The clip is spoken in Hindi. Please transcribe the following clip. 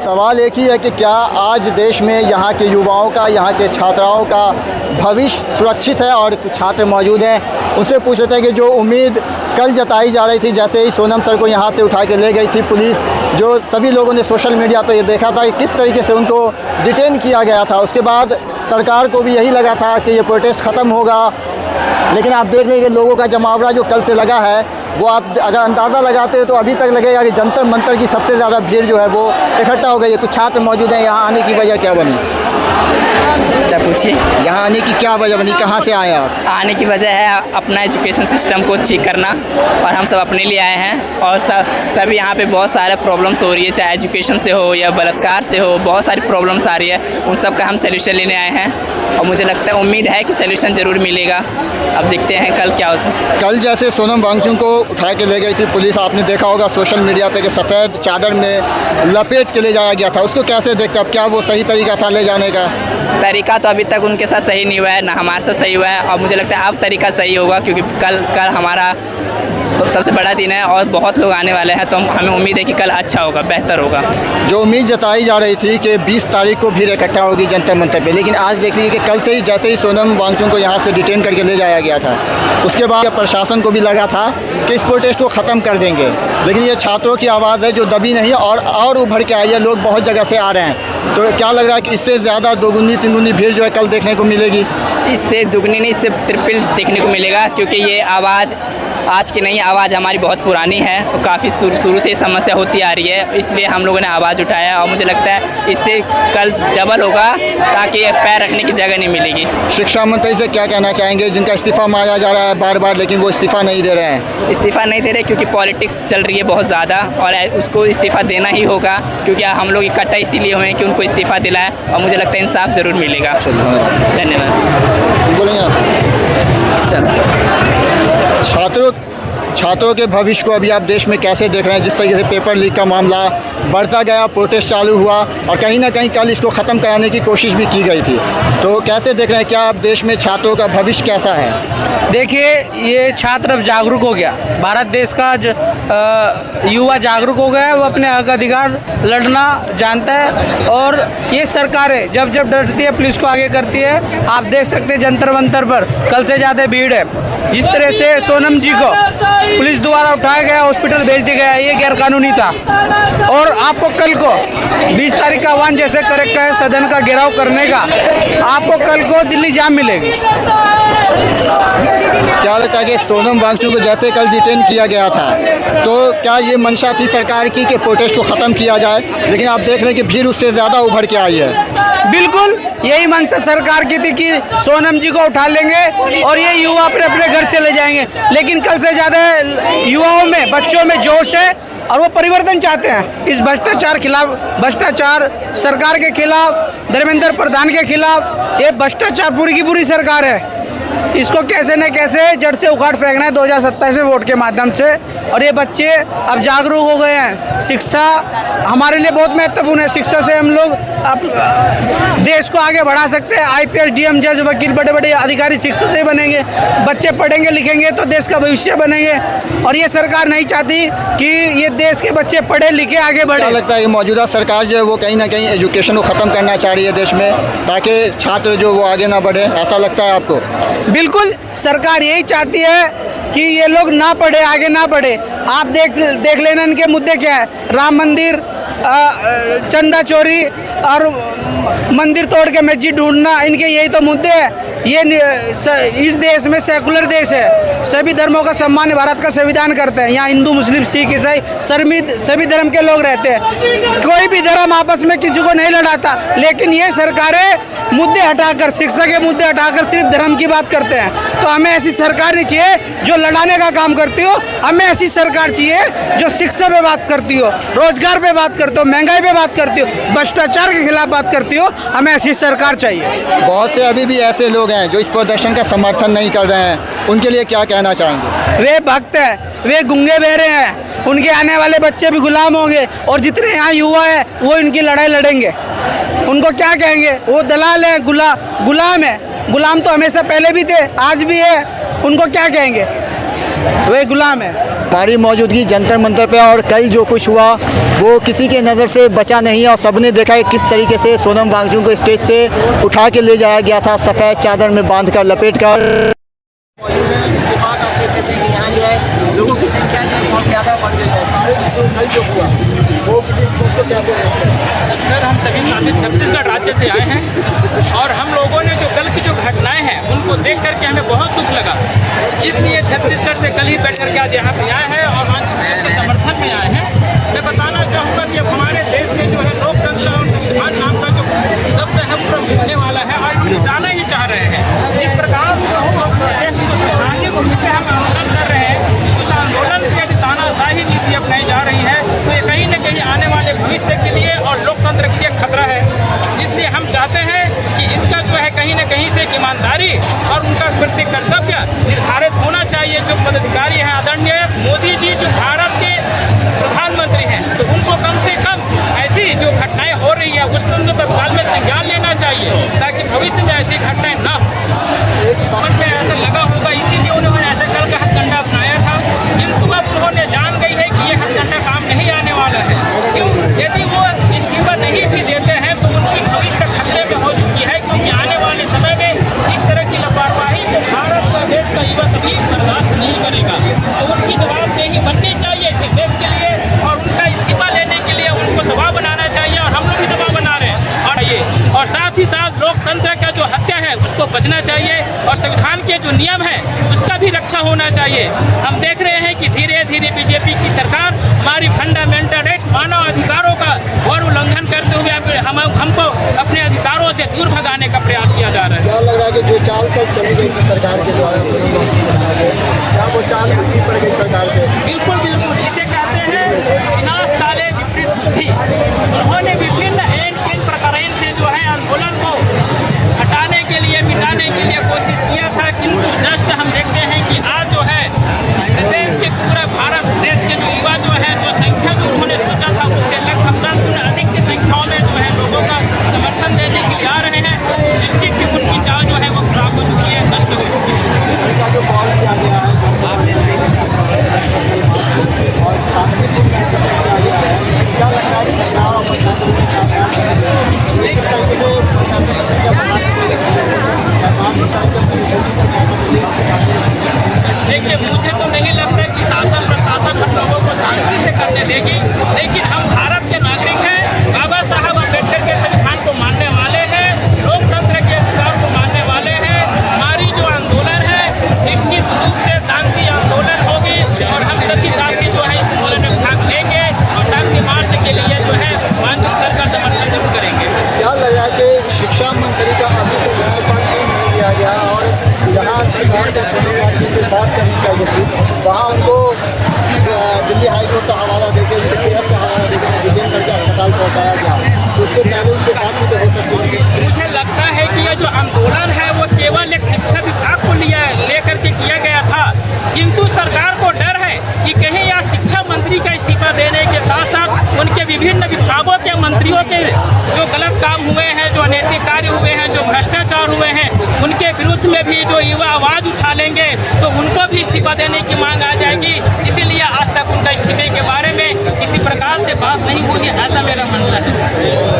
सवाल एक ही है कि क्या आज देश में यहाँ के युवाओं का, यहाँ के छात्राओं का भविष्य सुरक्षित है। और कुछ छात्र मौजूद हैं, उनसे पूछ लेते हैं कि जो उम्मीद कल जताई जा रही थी, जैसे ही सोनम सर को यहाँ से उठा के ले गई थी पुलिस, जो सभी लोगों ने सोशल मीडिया पे ये देखा था कि किस तरीके से उनको डिटेन किया गया था। उसके बाद सरकार को भी यही लगा था कि ये प्रोटेस्ट ख़त्म होगा, लेकिन आप देख लेंगे लोगों का जमावड़ा जो कल से लगा है, वो आप अगर अंदाज़ा लगाते हैं तो अभी तक लगेगा कि जंतर मंतर की सबसे ज़्यादा भीड़ जो है वो इकट्ठा हो गई है। कुछ छात्र मौजूद हैं, यहाँ आने की वजह क्या बनी? क्या पूछिए? यहाँ आने की क्या वजह बनी, कहाँ से आए आप? आने की वजह है अपना एजुकेशन सिस्टम को ठीक करना, और हम सब अपने लिए आए हैं। और सब यहाँ पे बहुत सारे प्रॉब्लम्स हो रही है, चाहे एजुकेशन से हो या बलात्कार से हो, बहुत सारी प्रॉब्लम्स आ रही है। उन सब का हम सोल्यूशन लेने आए हैं, और मुझे लगता है, उम्मीद है कि सोल्यूशन ज़रूर मिलेगा। अब देखते हैं कल क्या होता है। कल जैसे सोनम वांगचुक को उठा के ले गई थी पुलिस, आपने देखा होगा सोशल मीडिया पे कि सफ़ेद चादर में लपेट के ले जाया गया था, उसको कैसे देखते अब? क्या वो सही तरीका था ले जाने का? तरीका तो अभी तक उनके साथ सही नहीं हुआ है, ना हमारे साथ सही हुआ है, और मुझे लगता है अब तरीका सही होगा, क्योंकि कल हमारा सबसे बड़ा दिन है और बहुत लोग आने वाले हैं, तो हमें उम्मीद है कि कल अच्छा होगा, बेहतर होगा। जो उम्मीद जताई जा रही थी कि 20 तारीख को भीड़ इकट्ठा होगी जंतर मंतर पे, लेकिन आज देख लीजिए कि कल से ही जैसे ही सोनम वांगचुक को यहाँ से डिटेन करके ले जाया गया था, उसके बाद प्रशासन को भी लगा था कि इस प्रोटेस्ट को ख़त्म कर देंगे, लेकिन ये छात्रों की आवाज़ है जो दबी नहीं और उभर के आई है। लोग बहुत जगह से आ रहे हैं, तो क्या लग रहा है कि इससे ज़्यादा दोगुनी तिगुनी भीड़ जो है कल देखने को मिलेगी? इससे दुगनी नहीं, इससे ट्रिपल देखने को मिलेगा, क्योंकि ये आवाज़ आज की नहीं, आवाज़ हमारी बहुत पुरानी है और काफ़ी शुरू से समस्या होती आ रही है, इसलिए हम लोगों ने आवाज़ उठाया। और मुझे लगता है इससे कल डबल होगा, ताकि पैर रखने की जगह नहीं मिलेगी। शिक्षा मंत्री से क्या कहना चाहेंगे, जिनका इस्तीफ़ा मांगा जा रहा है बार बार, लेकिन वो इस्तीफ़ा नहीं दे रहे हैं? इस्तीफ़ा नहीं दे रहे क्योंकि पॉलिटिक्स चल रही है बहुत ज़्यादा, और उसको इस्तीफ़ा देना ही होगा, क्योंकि हम लोग इकट्ठा इसीलिए हुए हैं कि उनको इस्तीफ़ा दिलाएं, और मुझे लगता है इंसाफ ज़रूर मिलेगा। धन्यवाद। बोलेंगे आप? चल, छात्रों के भविष्य को अभी आप देश में कैसे देख रहे हैं? जिस तरीके से पेपर लीक का मामला बढ़ता गया, प्रोटेस्ट चालू हुआ, और कहीं ना कहीं कल इसको ख़त्म कराने की कोशिश भी की गई थी, तो कैसे देख रहे हैं? क्या आप देश में छात्रों का भविष्य कैसा है? देखिए, ये छात्र अब जागरूक हो गया, भारत देश का युवा जागरूक हो गया है, वो अपने हक अधिकार लड़ना जानता है। और ये सरकारें जब डरती है पुलिस को आगे करती है। आप देख सकते हैं जंतर मंतर पर कल से ज़्यादा भीड़ है। जिस तरह से सोनम जी को पुलिस द्वारा उठाया गया, हॉस्पिटल भेज दिया गया, ये गैरकानूनी था। और आपको कल को 20 तारीख का आह्वान जैसे करेक्ट है सदन का घेराव करने का, आपको कल को दिल्ली जाम मिलेगी। क्या लगता है कि सोनम वांगचुक को जैसे कल डिटेन किया गया था, तो क्या ये मंशा थी सरकार की कि प्रोटेस्ट को ख़त्म किया जाए, लेकिन आप देख रहे हैं कि भीड़ उससे ज़्यादा उभर के आई है? बिल्कुल यही मंशा सरकार की थी कि सोनम जी को उठा लेंगे और ये युवा अपने अपने घर चले जाएंगे, लेकिन कल से ज़्यादा युवाओं में, बच्चों में जोश है, और वो परिवर्तन चाहते हैं। इस भ्रष्टाचार सरकार के खिलाफ, धर्मेंद्र प्रधान के खिलाफ, ये भ्रष्टाचार पूरी की पूरी सरकार है। इसको कैसे न कैसे जड़ से उखाड़ फेंकना है 2027 में वोट के माध्यम से। और ये बच्चे अब जागरूक हो गए हैं। शिक्षा हमारे लिए बहुत महत्वपूर्ण है। शिक्षा से हम लोग देश को आगे बढ़ा सकते हैं। IPS, DM, जज, वकील, बड़े बड़े अधिकारी शिक्षा से बनेंगे। बच्चे पढ़ेंगे लिखेंगे तो देश का भविष्य बनेंगे, और ये सरकार नहीं चाहती कि ये देश के बच्चे पढ़े लिखे आगे बढ़े। क्या लगता है कि मौजूदा सरकार जो है वो कहीं ना कहीं एजुकेशन को ख़त्म करना चाह रही है देश में, ताकि छात्र जो वो आगे ना बढ़े? ऐसा लगता है आपको? बिल्कुल, सरकार यही चाहती है कि ये लोग ना पढ़े, आगे ना बढ़े। आप देख लेना इनके मुद्दे क्या है। राम मंदिर, चंदा चोरी और मंदिर तोड़ के मस्जिद ढूंढना, इनके यही तो मुद्दे हैं। ये इस देश में सेकुलर देश है, सभी धर्मों का सम्मान भारत का संविधान करते हैं। यहाँ हिंदू, मुस्लिम, सिख, ईसाई सभी धर्म के लोग रहते हैं। कोई भी धर्म आपस में किसी को नहीं लड़ाता, लेकिन ये सरकारें मुद्दे हटाकर, शिक्षा के मुद्दे हटाकर सिर्फ धर्म की बात करते हैं। तो हमें ऐसी सरकार नहीं चाहिए जो लड़ाने का काम करती हो। हमें ऐसी सरकार चाहिए जो शिक्षा पे बात करती हो, रोजगार पे बात करती हो, महंगाई पे बात करती हो, भ्रष्टाचार के खिलाफ बात करती हो। हमें ऐसी सरकार चाहिए। बहुत से अभी भी ऐसे लोग हैं जो इस प्रदर्शन का समर्थन नहीं कर रहे हैं, उनके लिए क्या कहना चाहेंगे? वे भक्त हैं, वे गुंगे बहरे हैं, उनके आने वाले बच्चे भी गुलाम होंगे, और जितने यहाँ युवा हैं वो इनकी लड़ाई लड़ेंगे। उनको क्या कहेंगे? वो दलाल हैं, गुलाम है। गुलाम तो हमेशा पहले भी थे, आज भी है। उनको क्या कहेंगे? वही गुलाम है। हमारी मौजूदगी जंतर मंतर पे और कल जो कुछ हुआ वो किसी के नज़र से बचा नहीं और सबने देखा है किस तरीके से सोनम वांगचुक को स्टेज से उठा के ले जाया गया था, सफ़ेद चादर में बांध कर लपेट कर। यहाँ जो है लोगों की संख्या जो बहुत ज़्यादा बढ़ गई है, कल जो हुआ वो किसी चीज़ को क्या सर हम सभी साथी छत्तीसगढ़ राज्य से आए हैं और हम लोगों ने जो कल की जो घटनाएं हैं उनको देख करके हमें बहुत दुख लगा, इसलिए छत्तीसगढ़ से कल ही बैठ करके आज यहाँ पे आए हैं और वांगचुक सर के समर्थन में आए हैं। मैं बताना चाहूँगा कि अब हमारे देश में जो है लोकतंत्र और संविधान नाम का जो शब्द है पूरा मिलने वाला है और हम जाना ही चाह रहे हैं। जिस प्रकार से देश को सुधारने को पीछे हम आंदोलन कर रहे हैं, उस आंदोलन की यदि तानाशाही नीति अपनाई जा रही है तो ये कहीं न कहीं आने वाले भविष्य के लिए और लोकतंत्र के लिए खतरा है। इसलिए हम चाहते हैं कि इनका जो है कहीं न कहीं से ईमानदारी और उनका प्रति कर्तव्य निर्धारित होना चाहिए। जो पदाधिकारी हैं आदरणीय मोदी जी जो भारत के प्रधानमंत्री हैं, तो उनको कम से कम ऐसी जो घटनाएं हो रही है उसमें उनको तत्काल में संज्ञान लेना चाहिए ताकि भविष्य में ऐसी घटनाएं न हो। समझ में ऐसा लगा होगा इसीलिए उन्होंने ऐसा कल का हथकंडा अपनाया था, किंतु अब उन्होंने जान गई है कि ये हथकंडा काम नहीं आने वाला है। क्यों? यदि वो इस्तीफा नहीं भी देते हैं तो उनकी भविष्य खतरे में हो चुकी है, क्योंकि आने वाले समय में इस तरह की लापरवाही को भारत का देश का युवा कभी बर्दाश्त नहीं करेगा। तो उनकी जवाबदेही बननी चाहिए इस देश के लिए और उनका इस्तीफा लेने के लिए उनको दबाव बनाना चाहिए और हम लोग भी दबाव बना रहे हैं। और साथ ही साथ लोकतंत्र का जो हत्या है उसको बचना चाहिए और संविधान के जो नियम है उसका भी रक्षा होना चाहिए। हम देख रहे हैं कि धीरे धीरे बीजेपी की सरकार हमारी फंडामेंटल राइट मानव अधिकारों का और उल्लंघन करते हुए हमको अपने अधिकारों से दूर भगाने का प्रयास किया जा रहा है। क्या लग रहा है कि जो चाल कल चली गई थी सरकार के द्वारा, क्या वो चाल बुद्धि पड़ गई सरकार के? बिल्कुल बिल्कुल, इसे कहते हैं विनाश काले विपरीत बुद्धि। उन्होंने विभिन्न इन प्रकार से जो है आंदोलन को हटाने के लिए मिटाने के लिए कोशिश किया था, किंतु जस्ट हम देखते हैं कि आज जो है देश के पूरा भारत देश के जो युवा जो है जो संख्या जो उन्होंने सोचा था उससे लगभग 10 गुना अधिक की संख्याओं में जो है लोगों का समर्थन देने के लिए आ रहे हैं। निश्चित ही उनकी चाल जो है वो खराब हो चुकी है, नष्ट हो चुकी है। का जो कॉल किया गया है और शांतिपूर्ण किया गया है, क्या लगता है कि सरकार और प्रशासन के देखिए मुझे तो नहीं लगता कि शासन प्रशासन हम लोगों को शांति से करने देगी, लेकिन हम भारत के नागरिक हैं, बाबा साहब अम्बेडकर के संविधान को मानने वाले हैं, लोकतंत्र के अधिकार को मानने वाले हैं। हमारी जो आंदोलन है निश्चित रूप से शांति आंदोलन होगी और हम सभी साथी जो है इस आंदोलन में भाग लेंगे और शांति मार्च के लिए जो है वांगचुक सर का समर्थन जरूर करेंगे। क्या लग रहा है कि शिक्षा मंत्री का अभी तो नहीं किया गया और यहाँ सरकार को सोनम वांगचुक से बात करनी चाहिए थी, वहाँ उनको दिल्ली हाईकोर्ट का हवाला देकर उनके सेहत का हवाला देकर डिटेन करके अस्पताल पहुँचाया गया, तो उससे पहले उनसे बात भी तो हो सकती है। मुझे लगता है कि ये जो आंदोलन है वो केवल एक शिक्षा विभाग को लेकर के किया गया था, किंतु सरकार को डर है कि कहीं यहाँ शिक्षा मंत्री का इस्तीफा देने के साथ साथ उनके विभिन्न विभागों के मंत्रियों के जो गलत काम हुए हैं, जो अनैतिक कार्य हुए हैं, जो भ्रष्टाचार हुए हैं, उनके विरुद्ध में भी जो युवा आवाज़ उठा लेंगे तो उनको भी इस्तीफा देने की मांग आ जाएगी। इसीलिए आज तक उनका इस्तीफे के बारे में किसी प्रकार से बात नहीं हुई, ऐसा मेरा मानना है।